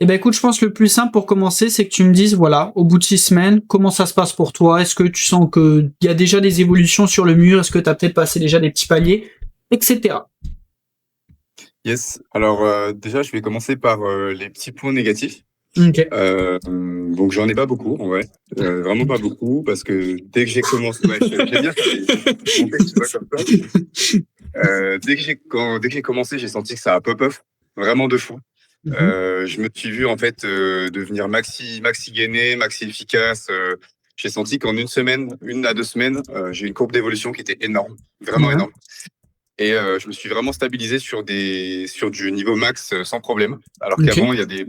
Eh ben écoute, je pense que le plus simple pour commencer, c'est que tu me dises, voilà, au bout de 6 semaines, comment ça se passe pour toi? Est-ce que tu sens qu'il y a déjà des évolutions sur le mur? Est-ce que tu as peut-être passé déjà des petits paliers, etc. Yes. Alors, déjà, je vais commencer par les petits points négatifs. Ok. Donc, j'en ai pas beaucoup, en vrai. Vraiment pas beaucoup, parce que dès que j'ai commencé, ouais, j'aime bien faire des montées, tu vois, comme ça. Dès que j'ai commencé, j'ai senti que ça a pop-off, vraiment de fou. Mhm. Je me suis vu, en fait, devenir maxi gainé, maxi efficace. J'ai senti qu'en une semaine, 1 à 2 semaines, j'ai une courbe d'évolution qui était énorme, vraiment Ouais. énorme. Et je me suis vraiment stabilisé sur du niveau max sans problème. Alors Ok. qu'avant, il y a des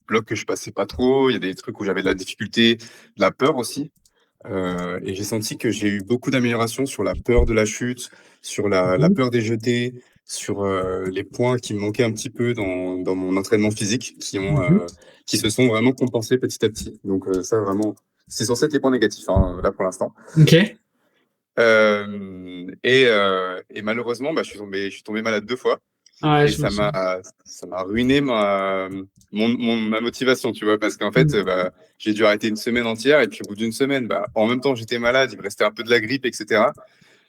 blocs que je passais pas trop, il y a des trucs où j'avais de la difficulté, de la peur aussi. Et j'ai senti que j'ai eu beaucoup d'améliorations sur la peur de la chute, sur la Mhm. peur des jetés, sur les points qui me manquaient un petit peu dans mon entraînement physique, Mhm. qui se sont vraiment compensés petit à petit. Donc ça, vraiment, c'est censé être les points négatifs, hein, là pour l'instant. Ok. Et malheureusement, bah, je suis tombé malade 2 fois. Ouais, Et je me souviens. ça m'a ruiné ma motivation, tu vois, parce qu'en fait, Mhm. bah, j'ai dû arrêter une semaine entière. Et puis, au bout d'une semaine, bah, en même temps, j'étais malade, il me restait un peu de la grippe, etc.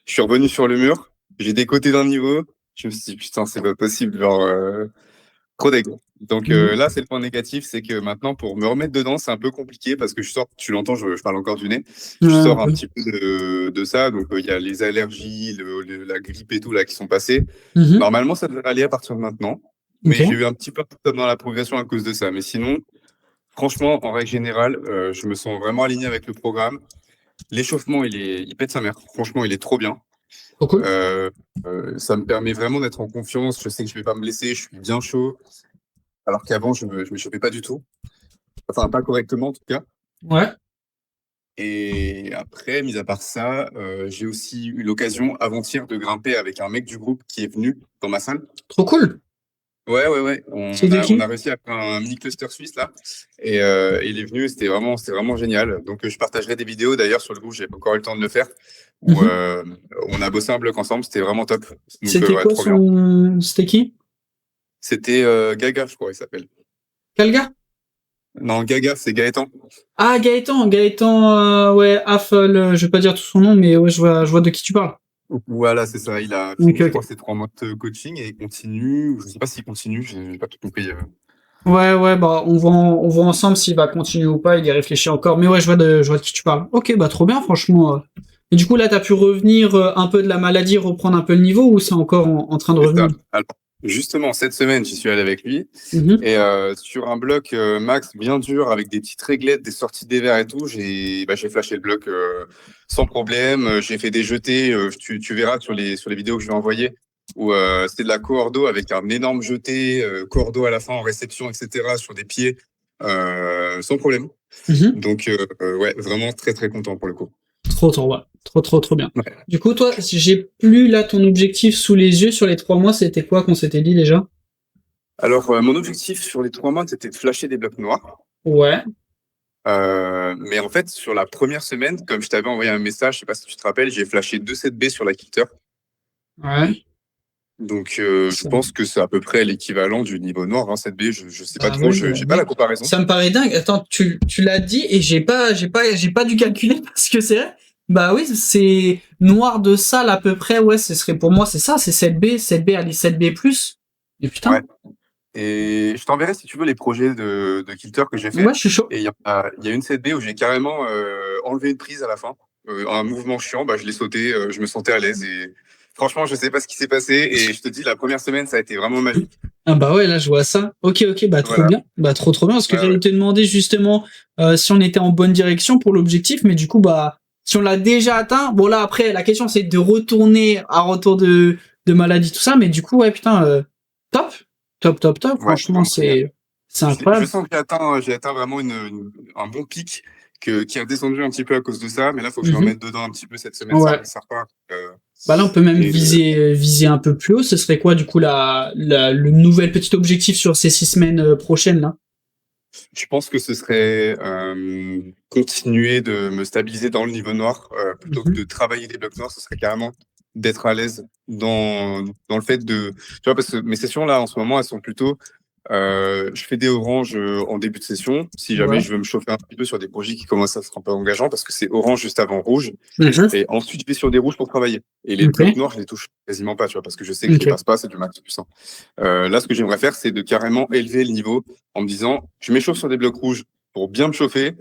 Je suis revenu sur le mur, j'ai décoté d'un niveau. Je me suis dit, putain, c'est pas possible, genre, trop deg. Donc Mhm. là, c'est le point négatif, c'est que maintenant, pour me remettre dedans, c'est un peu compliqué parce que je sors, tu l'entends, je parle encore du nez, Ouais, je un sors un peu. petit peu de ça. Donc il y a les allergies, la grippe et tout là qui sont passées. Mhm. Normalement, ça devrait aller à partir de maintenant, mais j'ai Ok. eu un petit peu de retard dans la progression à cause de ça. Mais sinon, franchement, en règle générale, je me sens vraiment aligné avec le programme. L'échauffement, il pète sa mère. Franchement, il est trop bien. Trop cool. Euh, Ça me permet vraiment d'être en confiance. Je sais que je vais pas me blesser, je suis bien chaud. Alors qu'avant, je me chauffais pas du tout. Enfin, pas correctement en tout cas. Ouais. Et après, mis à part ça, j'ai aussi eu l'occasion avant-hier de grimper avec un mec du groupe qui est venu dans ma salle. Trop cool. Ouais, ouais, ouais. C'était On a qui? réussi à faire un mini cluster suisse là. Et il est venu, c'était vraiment génial. Donc je partagerai des vidéos d'ailleurs sur le groupe, j'ai pas encore eu le temps de le faire. Où Mhm. on a bossé un bloc ensemble, c'était vraiment top. Donc C'était ouais, quoi trop bien. son... C'était qui? C'était Gaga, je crois, il s'appelle. Quel gars? Non, Gaga, c'est Gaëtan. Ah, Gaëtan. Gaëtan, ouais, Affle, je vais pas dire tout son nom, mais ouais, je vois de qui tu parles. Voilà, c'est ça. Il a Ok, fini, je crois, ok. ses 3 mois de coaching et il continue. Ou je sais pas s'il continue, j'ai pas tout compris. Ouais, bah, on voit ensemble s'il va continuer ou pas, il y réfléchit encore. Mais ouais, je vois de qui tu parles. Ok, bah, trop bien, franchement. Et du coup, là, t'as pu revenir un peu de la maladie, reprendre un peu le niveau, ou c'est encore en train de C'est ça. revenir? Alors, justement, cette semaine, j'y suis allé avec lui. Mhm. Et sur un bloc max bien dur, avec des petites réglettes, des sorties des verres et tout, j'ai flashé le bloc sans problème. J'ai fait des jetés, tu verras sur les vidéos que je vais envoyer, où c'était de la cordo avec un énorme jeté, cordo à la fin en réception, etc., sur des pieds, sans problème. Mhm. Donc, ouais, vraiment très, très content pour le coup. Trop, ouais. Trop bien. Ouais. Du coup, toi, si j'ai plus là ton objectif sous les yeux sur les 3 mois, c'était quoi qu'on s'était dit déjà? Alors, mon objectif sur les 3 mois, c'était de flasher des blocs noirs. Ouais, Mais en fait, sur la première semaine, comme je t'avais envoyé un message, je sais pas si tu te rappelles, j'ai flashé 2 7B sur la Kilter. ouais. Donc, je Ça, pense que c'est à peu près l'équivalent du niveau noir, hein, 7B. Je sais pas ah trop, ouais, je bah j'ai pas la oui. comparaison. Ça me paraît dingue. Attends, tu l'as dit et j'ai pas dû calculer parce que c'est vrai. Bah oui, c'est noir de salle à peu près. Ouais, ce serait pour moi, c'est ça, c'est 7B, allez, 7B+. Et Ouais. putain. Et je t'enverrai si tu veux les projets de Kilter que j'ai fait. Ouais, je suis chaud. Et il y a une 7B où j'ai carrément enlevé une prise à la fin. Un mouvement chiant, bah, je l'ai sauté, je me sentais à l'aise. Et franchement, je sais pas ce qui s'est passé. Et je te dis, la première semaine, ça a été vraiment magique. Ah bah ouais, là je vois ça. Ok, bah trop Voilà. bien. Bah trop bien, parce que Ouais, j'allais ouais. te demander justement si on était en bonne direction pour l'objectif, mais du coup, bah, si on l'a déjà atteint, bon là après, la question c'est de retourner à retour de maladie, tout ça, mais du coup, ouais, putain, top, top, Ouais, franchement, vraiment génial. c'est Je incroyable. sens que j'ai atteint vraiment un bon pic qui a descendu un petit peu à cause de ça, mais là, il faut que je me Mhm. remette dedans un petit peu cette semaine, Ouais. ça repart. Bah là, on peut même Et viser un peu plus haut. Ce serait quoi, du coup, le nouvel petit objectif sur ces 6 semaines prochaines, là? je pense que ce serait continuer de me stabiliser dans le niveau noir plutôt que Mhm. de travailler des blocs noirs, ce serait carrément d'être à l'aise dans le fait de. Tu vois, parce que mes sessions là en ce moment, elles sont plutôt Je fais des oranges en début de session, si jamais je veux me chauffer un petit peu sur des projets qui commencent à se rendre un peu engageants, parce que c'est orange juste avant rouge. Et ensuite, je vais sur des rouges pour travailler. Et les blocs noirs, je les touche quasiment pas, tu vois, parce que je sais que je les passe pas, c'est du max puissant. Là, ce que j'aimerais faire, c'est de carrément élever le niveau en me disant, je m'échauffe sur des blocs rouges pour bien me chauffer,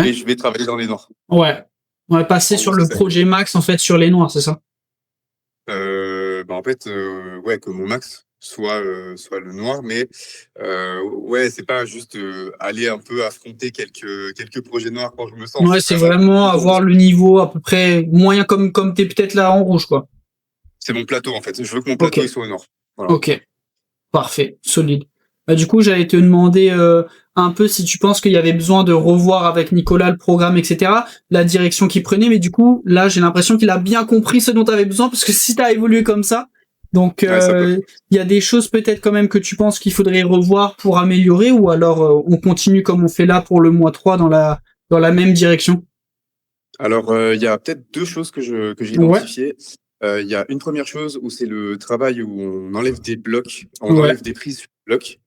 et je vais travailler dans les noirs. Ouais. Ouais, passer sur le projet max, en fait, sur les noirs, c'est ça? En fait, que mon max soit le noir, mais c'est pas juste aller un peu affronter quelques projets noirs quand je me sens. Ouais, c'est vraiment avoir le niveau à peu près moyen comme t'es peut-être là en rouge, quoi. C'est mon plateau, en fait. Je veux que mon plateau il soit au nord. Voilà. Ok. Parfait. Solide. Bah, du coup, j'allais te demander un peu si tu penses qu'il y avait besoin de revoir avec Nicolas le programme, etc., la direction qu'il prenait, mais du coup, là, j'ai l'impression qu'il a bien compris ce dont tu avais besoin, parce que si tu as évolué comme ça, donc il y a des choses peut-être quand même que tu penses qu'il faudrait revoir pour améliorer, ou alors on continue comme on fait là pour le mois 3 dans la même direction? Alors, il y a peut-être deux choses que j'ai identifiées. Il y a une première chose où c'est le travail où on enlève des blocs, on enlève des prises sur le bloc.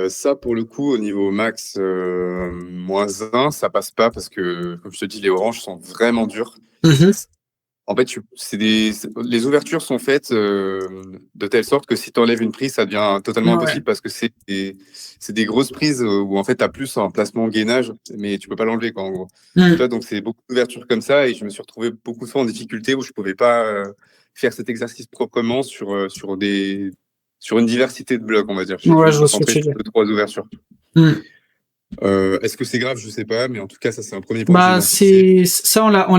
Ça, pour le coup, au niveau max -1, ça passe pas parce que, comme je te dis, les oranges sont vraiment durs. En fait, les ouvertures sont faites de telle sorte que si tu enlèves une prise, ça devient totalement impossible parce que c'est des grosses prises où en fait, tu as plus un placement gainage, mais tu peux pas l'enlever, quoi, en gros. Donc, c'est beaucoup d'ouvertures comme ça et je me suis retrouvé beaucoup de fois en difficulté où je pouvais pas faire cet exercice proprement sur une diversité de blocs, on va dire. Je me suis concentré sur 2-3 ouvertures. Est-ce que c'est grave? Je sais pas, mais en tout cas, ça, c'est un premier point. Bah, on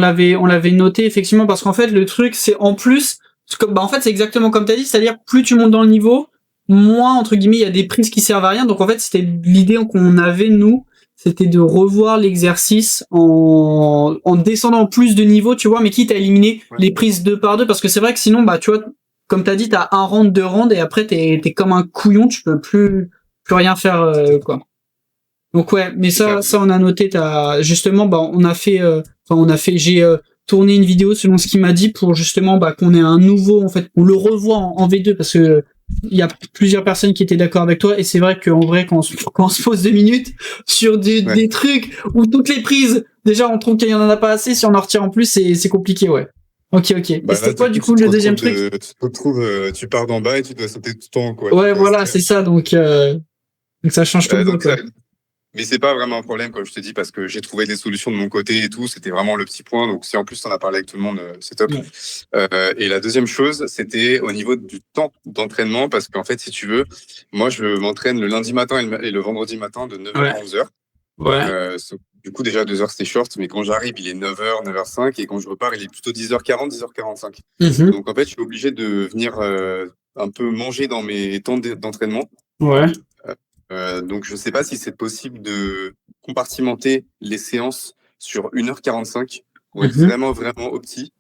l'avait noté, effectivement, parce qu'en fait, le truc, c'est en plus, en fait, c'est exactement comme t'as dit, c'est-à-dire, plus tu montes dans le niveau, moins, entre guillemets, il y a des prises qui servent à rien. Donc, en fait, c'était l'idée qu'on avait, nous, c'était de revoir l'exercice en descendant plus de niveau, tu vois, mais quitte à éliminer les prises 2 par 2, parce que c'est vrai que sinon, bah, tu vois, comme t'as dit, t'as un round, 2 rounds, et après, t'es comme un couillon, tu peux plus rien faire, quoi. Donc mais ça on a noté. Justement, j'ai tourné une vidéo selon ce qu'il m'a dit pour justement qu'on ait un nouveau, en fait, on le revoit en V2 parce que il y a plusieurs personnes qui étaient d'accord avec toi et c'est vrai qu'en vrai quand on se pose 2 minutes sur des trucs où toutes les prises, déjà on trouve qu'il y en a pas assez, si on en retire en plus c'est compliqué, Ok. Et c'était quoi du coup le deuxième truc? Tu pars d'en bas et tu dois sauter tout le temps, quoi. Ouais, voilà, c'est ça, donc ça change tout le temps, quoi. Mais c'est pas vraiment un problème, comme je te dis, parce que j'ai trouvé des solutions de mon côté et tout. C'était vraiment le petit point. Donc, si en plus t'en as parlé avec tout le monde, c'est top. Et la deuxième chose, c'était au niveau du temps d'entraînement, parce qu'en fait, si tu veux, moi, je m'entraîne le lundi matin et le vendredi matin de 9h à 11h. Du coup, déjà 2 heures, c'était short, mais quand j'arrive, il est 9h, 9h05, et quand je repars, il est plutôt 10h40, 10h45. Donc, en fait, je suis obligé de venir un peu manger dans mes temps d'entraînement. Donc, je ne sais pas si c'est possible de compartimenter les séances sur 1h45 pour être vraiment, vraiment opti.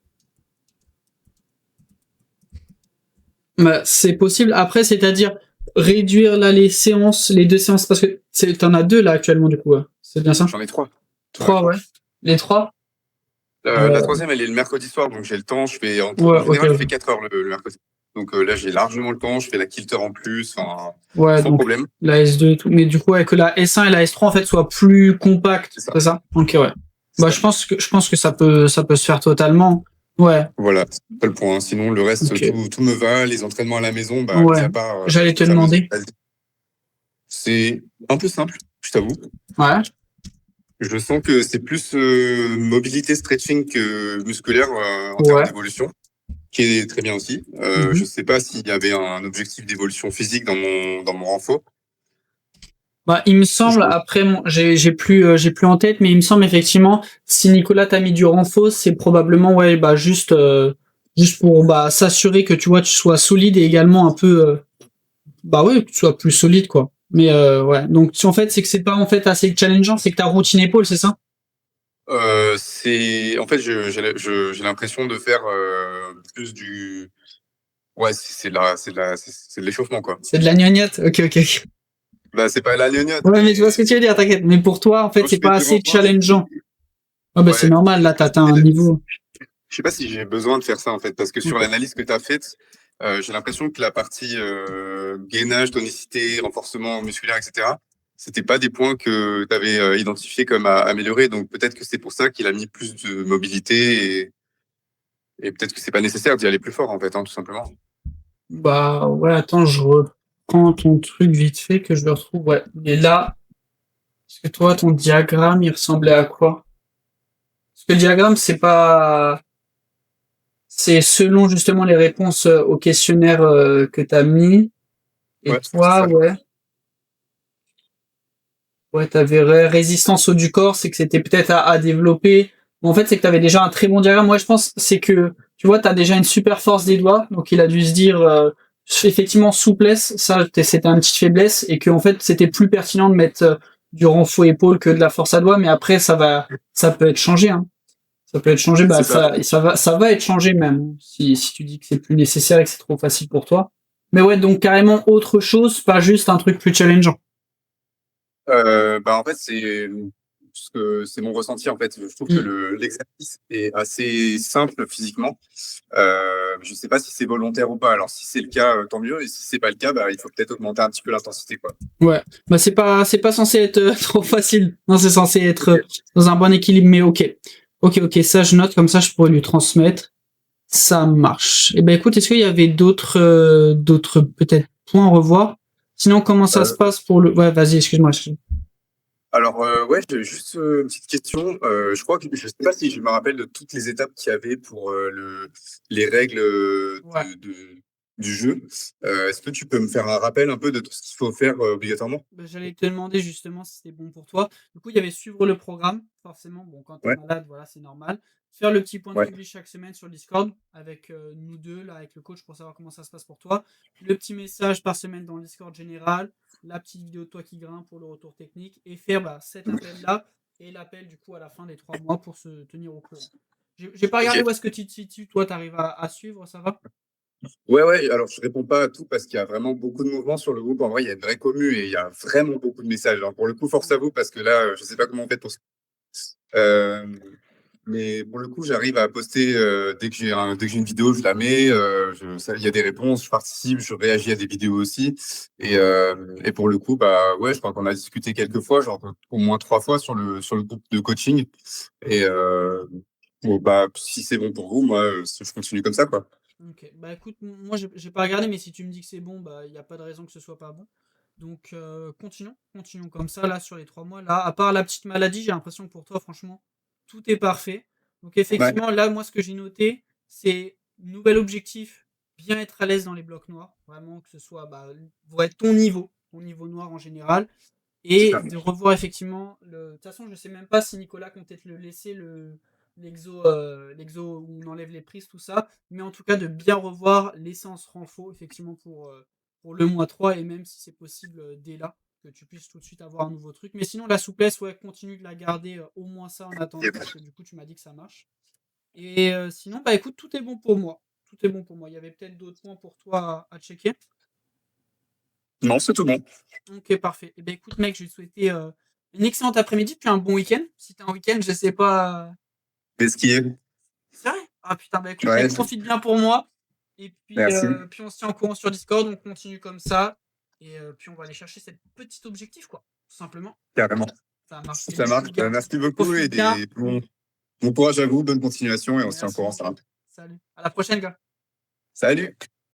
Bah, c'est possible. Après, c'est-à-dire réduire là les séances, les 2 séances, parce que t'en as 2 là actuellement, du coup. C'est bien ça? J'en ai 3. 3, ouais. Les 3? La troisième, elle est le mercredi soir, donc j'ai le temps. Je fais en général, je fais 4 heures le mercredi. Donc là, j'ai largement le temps. Je fais la kilter en plus, sans problème. La S2 et tout. Mais du coup, que la S1 et la S3 en fait soient plus compactes, c'est ça? Ok, ouais. Bah, je pense que ça peut se faire totalement. Ouais. Voilà, c'est pas le point. Sinon, le reste, tout me va. Les entraînements à la maison, à part. J'allais te demander. C'est un peu simple, je t'avoue. Ouais. Je sens que c'est plus mobilité, stretching que musculaire en termes d'évolution, qui est très bien aussi. Je sais pas s'il y avait un objectif d'évolution physique dans mon renfort. Bah, il me semble, après, j'ai plus en tête, mais il me semble effectivement, si Nicolas t'a mis du renfort, c'est probablement, juste pour, s'assurer que, tu vois, tu sois solide et également un peu, que tu sois plus solide, quoi. Mais, Donc, en fait, c'est que c'est pas, en fait, assez challengeant, c'est que ta routine épaule, c'est ça? En fait, j'ai l'impression de faire plus du, c'est de l'échauffement, quoi. C'est de la gnognotte, ok. Bah, c'est pas la gnognotte. Ouais, mais tu vois ce que tu veux dire, t'inquiète. Mais pour toi, en fait, c'est pas assez challengeant. C'est normal, là, t'as atteint un niveau. Je sais pas si j'ai besoin de faire ça, en fait, parce que sur l'analyse que t'as faite, J'ai l'impression que la partie gainage, tonicité, renforcement musculaire, etc., c'était pas des points que tu avais identifiés comme à améliorer. Donc peut-être que c'est pour ça qu'il a mis plus de mobilité et peut-être que c'est pas nécessaire d'y aller plus fort en fait, hein, tout simplement. Bah ouais, attends, je reprends ton truc vite fait que je le retrouve. Ouais, il est là. Parce que toi, ton diagramme, il ressemblait à quoi? Parce que le diagramme, c'est selon justement les réponses au questionnaire que t'as mis. Et Ouais, c'est toi, ça. ouais, t'avais résistance au du corps, c'est que c'était peut-être à développer. Bon, en fait, c'est que t'avais déjà un très bon diagramme. Moi, je pense, c'est que, tu vois, t'as déjà une super force des doigts. Donc, il a dû se dire, effectivement, souplesse, ça, c'était une petite faiblesse. Et que, en fait, c'était plus pertinent de mettre du renfort épaule que de la force à doigts. Mais après, ça peut être changé, hein. Ça peut être changé, bah, C'est ça. ça va être changé même. Si tu dis que c'est plus nécessaire et que c'est trop facile pour toi. Mais ouais, donc, carrément autre chose, pas juste un truc plus challengeant. Bah en fait c'est mon ressenti en fait. Je trouve que Mm. l'exercice est assez simple physiquement. Je sais pas si c'est volontaire ou pas. Alors si c'est le cas, tant mieux. Et si c'est pas le cas, bah il faut peut-être augmenter un petit peu l'intensité quoi. Ouais, bah c'est pas censé être trop facile. Non, c'est censé être Ok. dans un bon équilibre. Mais ok, ça je note comme ça, je pourrais lui transmettre. Ça marche. Et ben écoute, est-ce qu'il y avait d'autres peut-être points à revoir? Sinon, comment ça se Euh, passe pour le? Ouais, vas-y, excuse-moi. alors ouais, j'ai juste une petite question. Je crois que je sais pas si je me rappelle de toutes les étapes qu'il y avait pour les règles Ouais. du jeu. Est-ce que tu peux me faire un rappel un peu de tout ce qu'il faut faire obligatoirement? Bah, j'allais te demander justement si c'était bon pour toi. Du coup, il y avait suivre le programme, forcément. Bon, quand t'es Ouais, malade, voilà, c'est normal. Faire le petit point de ouais. suivi chaque semaine sur Discord avec nous deux, là, avec le coach pour savoir comment ça se passe pour toi. Le petit message par semaine dans le Discord général. La petite vidéo de toi qui grimpe pour le retour technique. Et faire bah, cet appel-là et l'appel du coup à la fin des 3 mois pour se tenir au courant. J'ai pas regardé Ok. où est-ce que tu te situes. Toi, t'arrives à suivre, ça va? Ouais. Alors, je réponds pas à tout parce qu'il y a vraiment beaucoup de mouvements sur le groupe. En vrai, il y a une vraie commu et il y a vraiment beaucoup de messages. Alors, pour le coup, force à vous parce que là, je sais pas comment on fait pour ça. Euh, mais pour le coup, j'arrive à poster dès que j'ai une vidéo, je la mets. Il y a des réponses, je participe, je réagis à des vidéos aussi. Et pour le coup, bah ouais, je crois qu'on a discuté quelques fois, genre au moins 3 fois sur le groupe de coaching. Et bon, bah si c'est bon pour vous, moi, je continue comme ça, quoi. Ok, bah écoute, moi j'ai pas regardé, mais si tu me dis que c'est bon, bah il n'y a pas de raison que ce soit pas bon. Donc continuons comme ça là sur les 3 mois. Là, à part la petite maladie, j'ai l'impression que pour toi, franchement, tout est parfait. Donc Ouais. effectivement, là, moi ce que j'ai noté, c'est nouvel objectif, bien être à l'aise dans les blocs noirs, vraiment que ce soit bah, être ton niveau noir en général, et Super. de revoir effectivement le. De toute façon, je sais même pas si Nicolas comptait te le laisser l'exo où on enlève les prises, tout ça. Mais en tout cas, de bien revoir les séances renfo, effectivement, pour le mois 3 et même si c'est possible dès là, que tu puisses tout de suite avoir un nouveau truc. Mais sinon, la souplesse, ouais, continue de la garder au moins ça en attendant, parce que du coup, tu m'as dit que ça marche. Et sinon, bah écoute, tout est bon pour moi. Tout est bon pour moi. Il y avait peut-être d'autres points pour toi à checker. Non, c'est tout bon. Ok, parfait. Et ben écoute, mec, je vais te souhaiter une excellente après-midi, puis un bon week-end. Si t'es en week-end, je sais pas. Mais ce qui est. C'est vrai? Ah putain, bah écoute, Ouais, mec, profite bien pour moi. Et merci. puis on se tient en courant sur Discord, on continue comme ça. Et puis on va aller chercher cette petite objectif, quoi. Tout simplement. Carrément. Ça marche. Ça Bisous, marche. les gars. Merci beaucoup et Profite bien. bon courage à vous, bonne continuation et on se tient au Merci courant, ça. beaucoup. Salut. À la prochaine, gars. Salut!